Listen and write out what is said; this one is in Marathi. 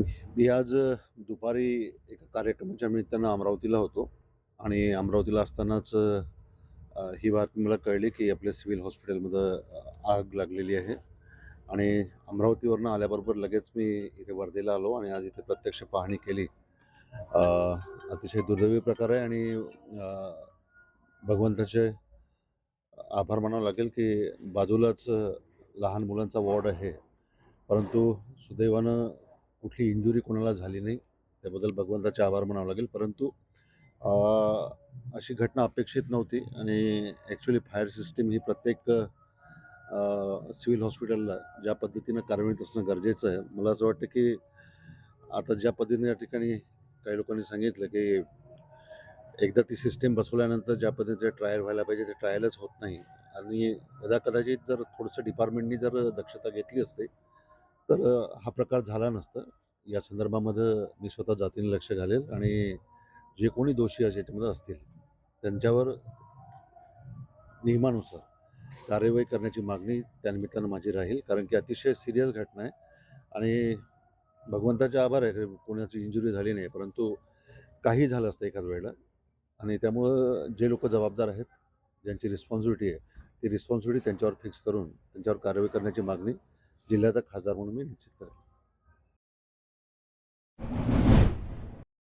मी आज दुपारी एका कार्यक्रमाच्या निमित्तानं अमरावतीला होतो आणि अमरावतीला असतानाच ही बातमी मला कळली की आपल्या सिव्हिल हॉस्पिटलमध्ये आग लागलेली आहे आणि अमरावतीवरनं आल्याबरोबर लगेच मी इथे वर्धेला आलो आणि आज इथे प्रत्यक्ष पाहणी केली. अ, अतिशय दुर्दैवी प्रकार आहे आणि भगवंताचे आभार मानावं लागेल की बाजूलाच लहान मुलांचा वॉर्ड आहे, परंतु सुदैवानं कुठली इंजुरी कोणाला झाली नाही. त्याबद्दल भगवंताचे आभार मानावं लागेल. परंतु अ, अशी घटना अपेक्षित नव्हती आणि ॲक्च्युली फायर सिस्टीम ही प्रत्येक सिव्हिल हॉस्पिटलला ज्या पद्धतीनं कार्यान्वित असणं गरजेचं आहे. मला असं वाटतं की आता ज्या पद्धतीने या ठिकाणी काही लोकांनी सांगितलं की एकदा ती सिस्टीम बसवल्यानंतर ज्या पद्धतीने ट्रायल व्हायला पाहिजे ते ट्रायलच होत नाही आणि कदाचित जर थोडंसं डिपार्टमेंटनी जर दक्षता घेतली असते तर हा प्रकार झाला नसता. या संदर्भामध्ये मी स्वतः जातीने लक्ष घालेल आणि जे कोणी दोषी याच्यामध्ये असतील त्यांच्यावर नियमानुसार कार्यवाही करण्याची मागणी त्यानिमित्तानं माझी राहील, कारण की अतिशय सिरियस घटना आहे आणि भगवंताचे आभार आहे की कोणाची इंजुरी झाली नाही, परंतु काही झालं असतं एखाद वेळेला आणि त्यामुळं जे लोक जबाबदार आहेत, ज्यांची रिस्पॉन्सिबिलिटी आहे, ती रिस्पॉन्सिबिलिटी त्यांच्यावर फिक्स करून त्यांच्यावर कारवाई करण्याची मागणी जिल्ह्याचा खासदार म्हणून मी निश्चित करेन.